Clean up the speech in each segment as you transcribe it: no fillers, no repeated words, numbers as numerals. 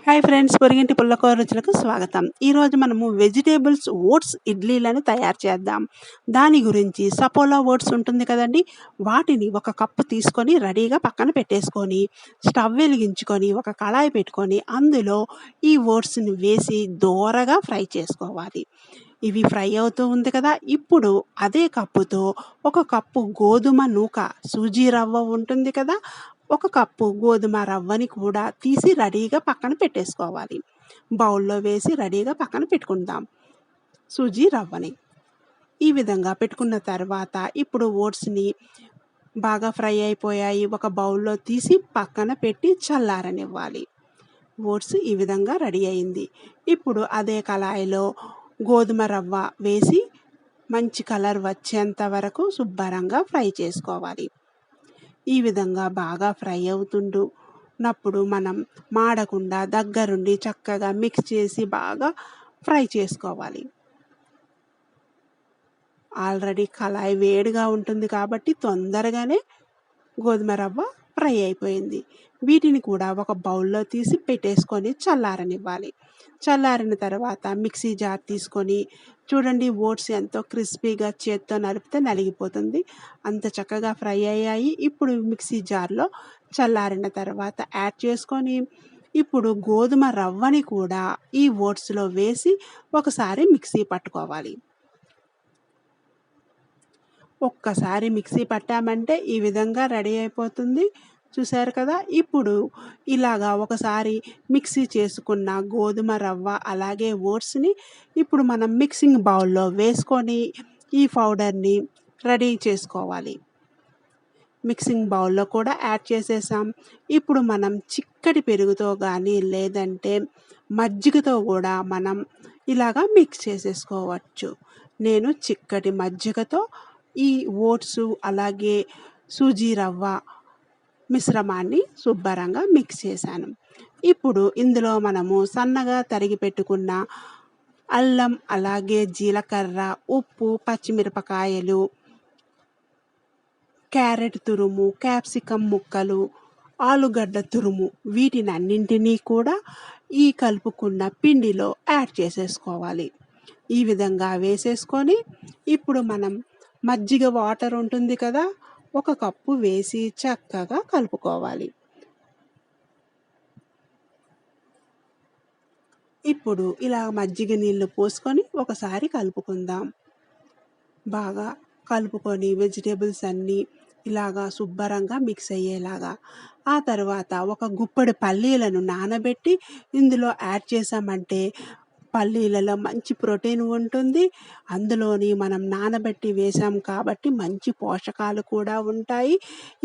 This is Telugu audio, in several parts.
హాయ్ ఫ్రెండ్స్, పొరిగింటి పుల్లకూర రుచులకు స్వాగతం. ఈరోజు మనము వెజిటేబుల్స్ ఓట్స్ ఇడ్లీలను తయారు చేద్దాం. దాని గురించి సపోలా ఓట్స్ ఉంటుంది కదండి, వాటిని ఒక కప్పు తీసుకొని రెడీగా పక్కన పెట్టేసుకొని, స్టవ్ వెలిగించుకొని ఒక కళాయి పెట్టుకొని అందులో ఈ ఓట్స్ని వేసి దోరగా ఫ్రై చేసుకోవాలి. ఇవి ఫ్రై అవుతూ ఉంది కదా, ఇప్పుడు అదే కప్పుతో ఒక కప్పు గోధుమ నూక, సూజీ రవ్వ ఉంటుంది కదా, ఒక కప్పు గోధుమ రవ్వని కూడా తీసి రెడీగా పక్కన పెట్టేసుకోవాలి. బౌల్లో వేసి రెడీగా పక్కన పెట్టుకుందాం సూజీ రవ్వని. ఈ విధంగా పెట్టుకున్న తర్వాత ఇప్పుడు ఓట్స్ని బాగా ఫ్రై అయిపోయాయి, ఒక బౌల్లో తీసి పక్కన పెట్టి చల్లారనివ్వాలి. ఓట్స్ ఈ విధంగా రెడీ అయింది. ఇప్పుడు అదే కళాయిలో గోధుమ రవ్వ వేసి మంచి కలర్ వచ్చేంత వరకు శుభ్రంగా ఫ్రై చేసుకోవాలి. ఈ విధంగా బాగా ఫ్రై అవుతున్నప్పుడు మనం మాడకుండా దగ్గరుండి చక్కగా మిక్స్ చేసి బాగా ఫ్రై చేసుకోవాలి. ఆల్రెడీ కళాయి వేడిగా ఉంటుంది కాబట్టి తొందరగానే గోధుమ రవ్వ ఫ్రై అయిపోయింది. వీటిని కూడా ఒక బౌల్లో తీసి పెట్టేసుకొని చల్లారనివ్వాలి. చల్లారిన తర్వాత మిక్సీ జార్ తీసుకొని, చూడండి ఓట్స్ ఎంతో క్రిస్పీగా చేత్తో నలిపితే నలిగిపోతుంది, అంత చక్కగా ఫ్రై అయ్యాయి. ఇప్పుడు మిక్సీ జార్లో చల్లారిన తర్వాత యాడ్ చేసుకొని, ఇప్పుడు గోధుమ రవ్వని కూడా ఈ ఓట్స్లో వేసి ఒకసారి మిక్సీ పట్టుకోవాలి. ఒక్కసారి మిక్సీ పట్టామంటే ఈ విధంగా రెడీ అయిపోతుంది. చూశారు కదా, ఇప్పుడు ఇలాగా ఒకసారి మిక్సీ చేసుకున్న గోధుమ రవ్వ అలాగే ఓట్స్ని ఇప్పుడు మనం మిక్సింగ్ బౌల్లో వేసుకొని ఈ పౌడర్ని రెడీ చేసుకోవాలి. మిక్సింగ్ బౌల్లో కూడా యాడ్ చేసేసాం. ఇప్పుడు మనం చిక్కటి పెరుగుతో కానీ లేదంటే మజ్జిగతో కూడా మనం ఇలాగా మిక్స్ చేసేసుకోవచ్చు. నేను చిక్కటి మజ్జిగతో ఈ ఓట్స్ అలాగే సూజీ రవ్వ మిశ్రమాన్ని శుభ్రంగా మిక్స్ చేశాను. ఇప్పుడు ఇందులో మనము సన్నగా తరిగి పెట్టుకున్న అల్లం అలాగే జీలకర్ర, ఉప్పు, పచ్చిమిరపకాయలు, క్యారెట్ తురుము, క్యాప్సికమ్ ముక్కలు, ఆలుగడ్డ తురుము, వీటినన్నింటినీ కూడా ఈ కలుపుకున్న పిండిలో యాడ్ చేసేసుకోవాలి. ఈ విధంగా వేసేసుకొని ఇప్పుడు మనం మజ్జిగ వాటర్ ఉంటుంది కదా, ఒక కప్పు వేసి చక్కగా కలుపుకోవాలి. ఇప్పుడు ఇలా మజ్జిగ నీళ్ళు పోసుకొని ఒకసారి కలుపుకుందాం. బాగా కలుపుకొని వెజిటేబుల్స్ అన్నీ ఇలాగా శుభ్రంగా మిక్స్ అయ్యేలాగా. ఆ తర్వాత ఒక గుప్పెడు పల్లీలను నానబెట్టి ఇందులో యాడ్ చేసామంటే పల్లీలలో మంచి ప్రోటీన్ ఉంటుంది. అందులోని మనం నానబెట్టి వేసాం కాబట్టి మంచి పోషకాలు కూడా ఉంటాయి.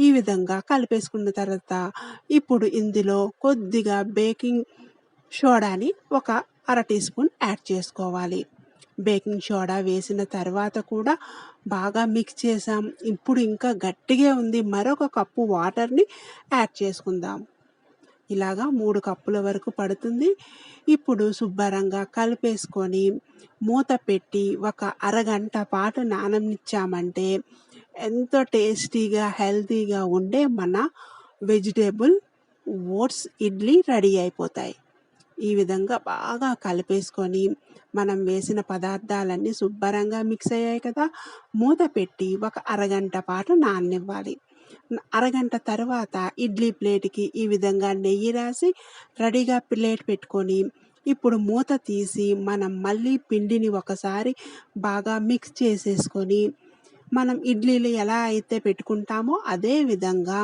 ఈ విధంగా కలిపేసుకున్న తర్వాత ఇప్పుడు ఇందులో కొద్దిగా బేకింగ్ సోడాని ఒక అర టీ స్పూన్ యాడ్ చేసుకోవాలి. బేకింగ్ సోడా వేసిన తర్వాత కూడా బాగా మిక్స్ చేసాం. ఇప్పుడు ఇంకా గట్టిగా ఉంది, మరొక కప్పు వాటర్ని యాడ్ చేసుకుందాం. ఇలాగా 3 కప్పుల వరకు పడుతుంది. ఇప్పుడు శుభ్రంగా కలిపేసుకొని మూత పెట్టి ఒక అరగంట పాటు నాననిచ్చామంటే ఎంతో టేస్టీగా హెల్తీగా ఉండే మన వెజిటేబుల్ ఓట్స్ ఇడ్లీ రెడీ అయిపోతాయి. ఈ విధంగా బాగా కలిపేసుకొని మనం వేసిన పదార్థాలన్నీ శుభ్రంగా మిక్స్ అయ్యాయి కదా, మూత పెట్టి ఒక అరగంట పాటు నాననివ్వాలి. అరగంట తర్వాత ఇడ్లీ ప్లేట్కి ఈ విధంగా నెయ్యి రాసి రెడీగా ప్లేట్ పెట్టుకొని ఇప్పుడు మూత తీసి మనం మళ్ళీ పిండిని ఒకసారి బాగా మిక్స్ చేసేసుకొని మనం ఇడ్లీలు ఎలా అయితే పెట్టుకుంటామో అదే విధంగా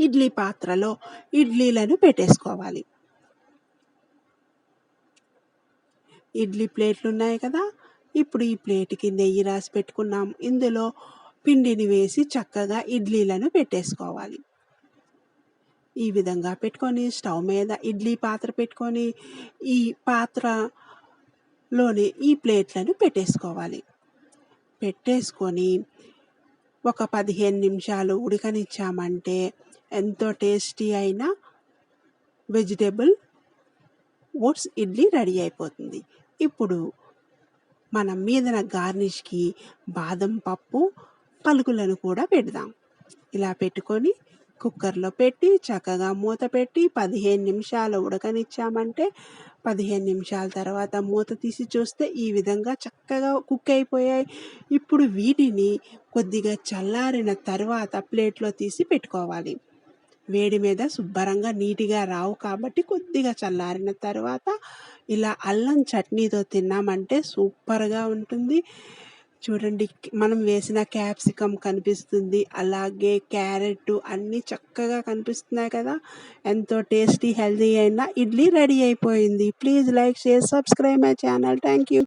ఇడ్లీ పాత్రలో ఇడ్లీలను పెట్టేసుకోవాలి. ఇడ్లీ ప్లేట్లు ఉన్నాయి కదా, ఇప్పుడు ఈ ప్లేట్కి నెయ్యి రాసి పెట్టుకున్నాం. ఇందులో పిండిని వేసి చక్కగా ఇడ్లీలను పెట్టేసుకోవాలి. ఈ విధంగా పెట్టుకొని స్టవ్ మీద ఇడ్లీ పాత్ర పెట్టుకొని ఈ పాత్రలోని ఈ ప్లేట్లను పెట్టేసుకోవాలి. పెట్టేసుకొని ఒక 15 నిమిషాలు ఉడకనిచ్చామంటే ఎంతో టేస్టీ అయిన వెజిటేబుల్ ఓట్స్ ఇడ్లీ రెడీ అయిపోతుంది. ఇప్పుడు మనం మీదన గార్నిష్కి బాదం పప్పు పలుకులను కూడా పెడదాం. ఇలా పెట్టుకొని కుక్కర్లో పెట్టి చక్కగా మూత పెట్టి 15 నిమిషాలు ఉడకనిచ్చామంటే 15 నిమిషాల తర్వాత మూత తీసి చూస్తే ఈ విధంగా చక్కగా కుక్ అయిపోయాయి. ఇప్పుడు వీటిని కొద్దిగా చల్లారిన తర్వాత ప్లేట్లో తీసి పెట్టుకోవాలి. వేడి మీద శుభ్రంగా నీట్గా రావు కాబట్టి కొద్దిగా చల్లారిన తర్వాత ఇలా అల్లం చట్నీతో తిన్నామంటే సూపర్గా ఉంటుంది. చూడండి, మనం వేసిన క్యాప్సికమ్ కనిపిస్తుంది, అలాగే క్యారెట్ అన్నీ చక్కగా కనిపిస్తున్నాయి కదా. ఎంతో టేస్టీ హెల్తీ అయిన ఇడ్లీ రెడీ అయిపోయింది. Please like, share, subscribe my channel. Thank you.